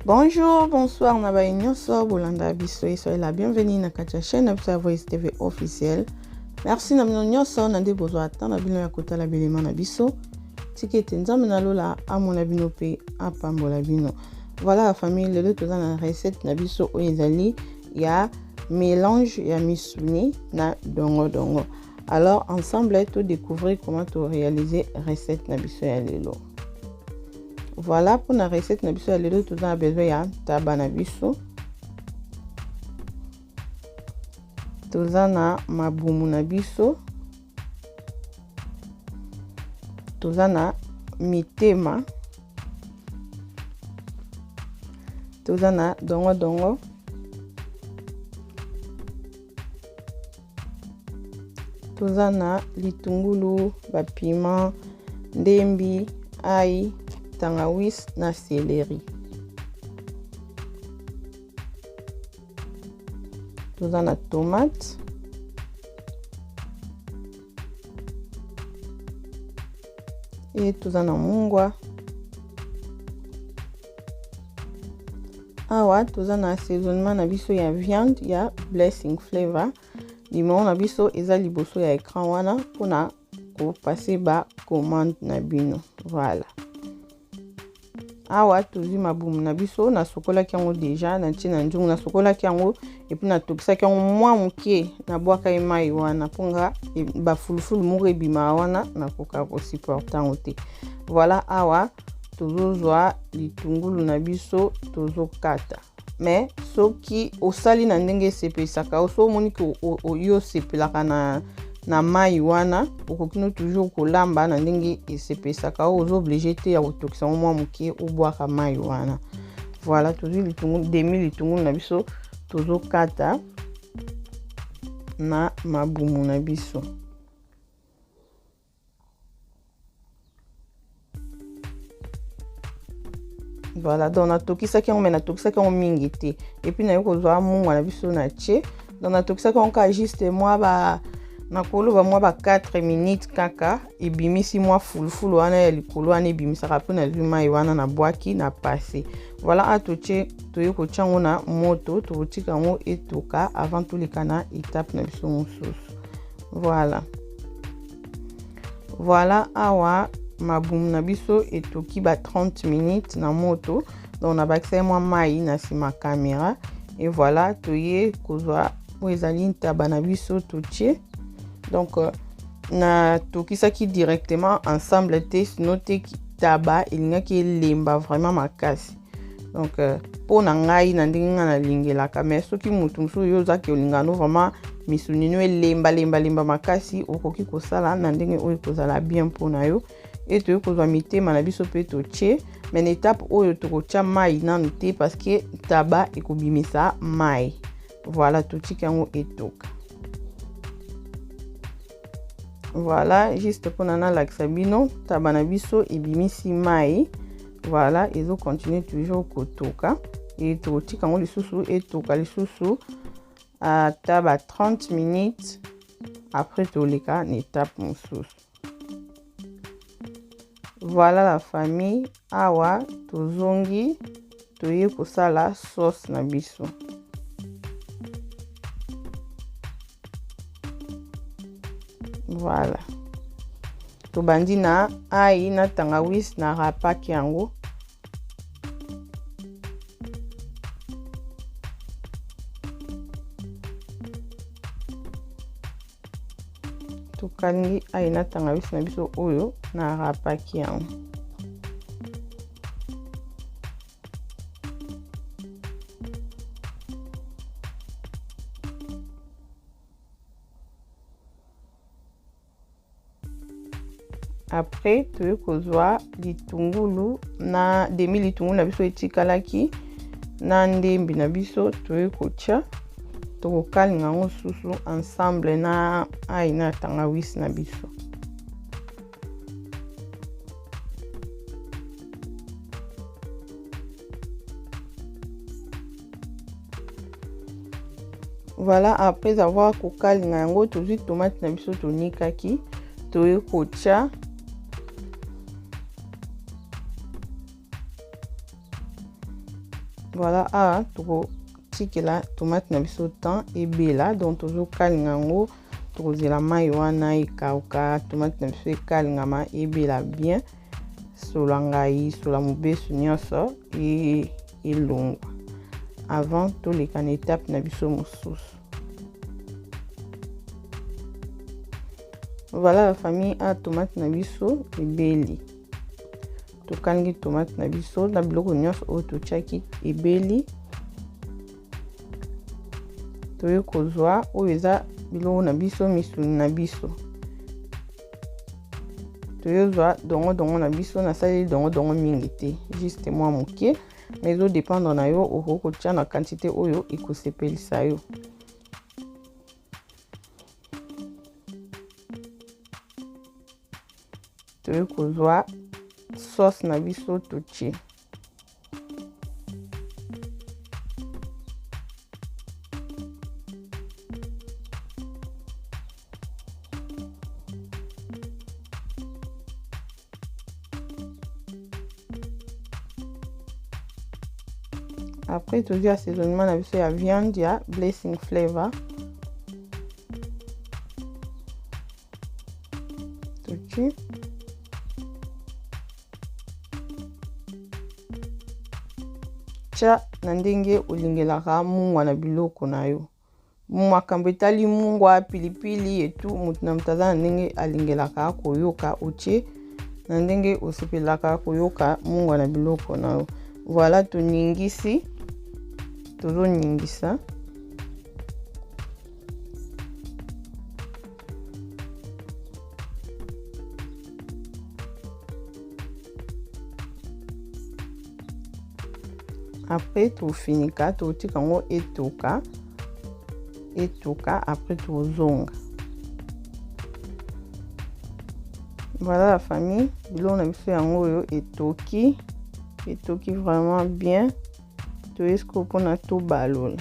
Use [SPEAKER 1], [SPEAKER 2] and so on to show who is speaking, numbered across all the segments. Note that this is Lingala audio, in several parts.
[SPEAKER 1] Bonjour, bonsoir, nabai nyonso, bolanda biso, soyez la bienvenue na katia chaîne na Voice TV officiel. Merci na bino nyonso na nde bozo atanda bino ya kotala bilema na biso. Tikete nzambe na lola amona bino pe apambola bino. Voilà la famille, lelo toza na recette na biso oyo ezali ya mélange ya misuni na dongo. Alors ensemble to découvrir comment to réaliser recette na biso ya lelo. Voilà pour la recette na biso ya lelo toza besoin ya taba na biso. Toza na mabumu na biso. Toza na mitema. Toza na dongo. Toza na litungulu, bapiment, ndembi, ail, tangawis na céleri. Toza na tomate. Et toza na mungwa. Awa toza na assaisonnement na biso ya viande ya blessing flavor. Limon na biso eza liboso ya écran wana pona ko passer ba commande na bino. Voilà. Awa tozi mabumu na biso na sokola kiango déjà na ntina njungu na sokola kiango et puis na tokisa kiango mwa muke na bwaka mai wana ponga ba fulufulu moko ebima wana na koka ko supportant ote. Voilà awa tozozwa litungulu na biso tozokata. Mais soki osali na ndenge sepesaka oso moni ko yo sepelaka na mai wana okokino toujours kolamba na ndenge esepesaka ozo obligé te ya kotokisa mwa muke obwaka mai wana. Voilà tozi litungulu demi litungulu na biso tozokata na mabumu na biso. Voilà, donc na tokisa ki on na tokisa ki on mingi te. Et puis na yoko zo amunga na biso na che. Donc na tokisa ki on ka juste moi ba na kolo ba moi ba 4 minutes kaka et bimisi moi full wana ya likolo wana bimisa ka pona zuma wana na bwaki na passer. Voilà a toche to yoko chango na moto to tika ngo etoka avant tout les kana étape na biso mosusu. Voilà awa mabumu na biso etoki ba 30 minutes na moto. Donc na bakisa moi mai na sima caméra et voilà toye kozwa po ezali ntaba na biso toche. Donc na tokisa ki directement ensemble te sinon te taba elinga ki lemba vraiment makasi. Donc po na ngai na ndenge na lingelaka mais soki mutu musu yo zaki olingano vraiment misuni no lemba makasi okoki kosala na ndenge oyo kozala bien po na yo. Et tu kozwa mitema na biso pe toche mais étape oyo tokocha mai nanu te parce que taba ekobimisa mai. Voilà totika ngo etoka. Voilà juste pour nana laxabino taba na biso ebimisi mai. Voilà ezo continue toujours kotoka et totika ngo lisusu etoka lisusu à taba 30 minutes après toleka na étape mosusu. Voilà la famille awa tozongi toye kosala sauce na biso. Voilà. Tobandi na ail na tangawis na rapaki yango. Tokangi ail na tangawis na biso oyo na rapaki yango. Après tu kozwa litungulu na demi litungulu na biso etikalaki na ndembi na biso tu kocha tokokalinga ngo susu ensemble na ail na tangawis na biso. Voilà après avoir kokalinga yango tozwi tomate na biso tonikaki toye kocha Voilà, toko tikela tomate na biso temps ebela, donc tozo kalinga yango tokozela mai wana ekauka, tomate na biso ekalingama ebela bien, sola ngai sola mobesu nyonso elongwa avant toleka na étape na biso mosusu. Voilà la famille, tomate na biso ebeli, tokangi tomate na biso na biloko nyonso oyo totiaki ebeli, toye kozwa oyo eza biloko na biso misuni na biso, toye zwa dongo na biso nasali dongo mingi te, juste mwa moke, mais ezo dépendre na yo okoki kotia na quantité oyo ekosepelisa yo. Toye kozwa sauce na biso totie, après tozwi assaisonnement na biso ya viande ya Blessing Flavor, totie tia na ndenge olingelaka mungwa na biloko na yo. Makambo etali mungwa, pilipili etu, mutu na mutu aza na ndenge alingelaka koyoka, otie na ndenge osepelaka koyoka mungwa na biloko na yo. Voilà, toningisi, tozo ningisa. Après tofinika, totika ngo etoka, après tozonga. Voilà la famille, biloko na biso yango oyo etoki vraiment bien, toyesko pona to balola.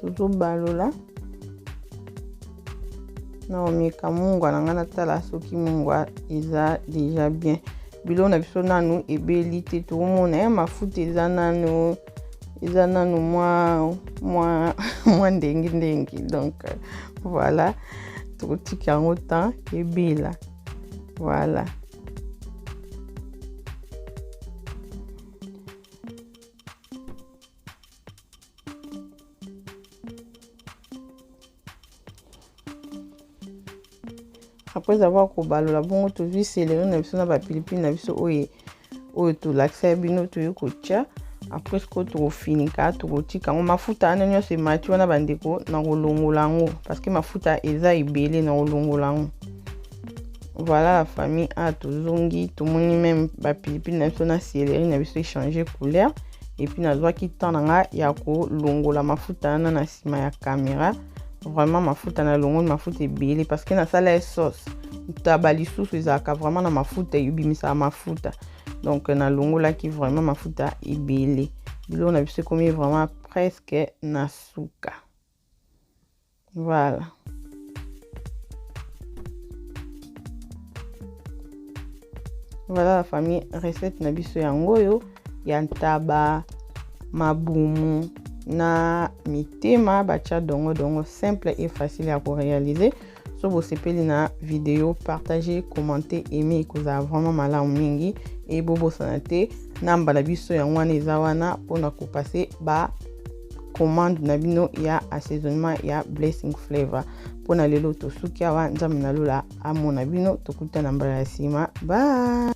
[SPEAKER 1] Tozo balola na omeka mungwa na ngana tala soki mungwa eza déjà bien. Biloko na biso nanu ebeli te, toomona ya mafuta eza nanu mwa ndenge, donc voilà, tokotika yango temps ebela. Voilà, après avoir kobalola bongo tozwi céleri na biso na bapilipili na biso oyo tolakisa bino toye kotia. Après siko tokofinika, tokotika yango mafuta wana nyonso emati wana bandeko na kolongola yango, parce que mafuta eza ebele na kolongola yango. Voilà la famille, tozongi tomoni même bapilipili na biso na céleri na biso échanger couleur, et puis nazwaki temps na nga ya kolongola mafuta wana na sima ya caméra. Vraiment mafuta na longo mafuta ebele, parce que na sala sauce tabali lisusu ezalaka vraiment na mafuta ebimisa mafuta, donc na longo là qui vraiment mafuta ebele. Biloko na biso komi vraiment presque na suka. Voilà, voilà la famille, recette na biso yango yo ya ntaba mabumu na mitema bacha dongo simple et facile à réaliser. So vous sepeli na vidéo, partager, commenter, aimer, koza vraiment malamu mingi et bobo sanate namba na biso ya ngwana eza wana pona ko passer ba commande na bino ya assaisonnement ya Blessing Flavor. Pona lelo to suki awa nzambe na lola amona bino, tokuta na mbala ya sima. Bye.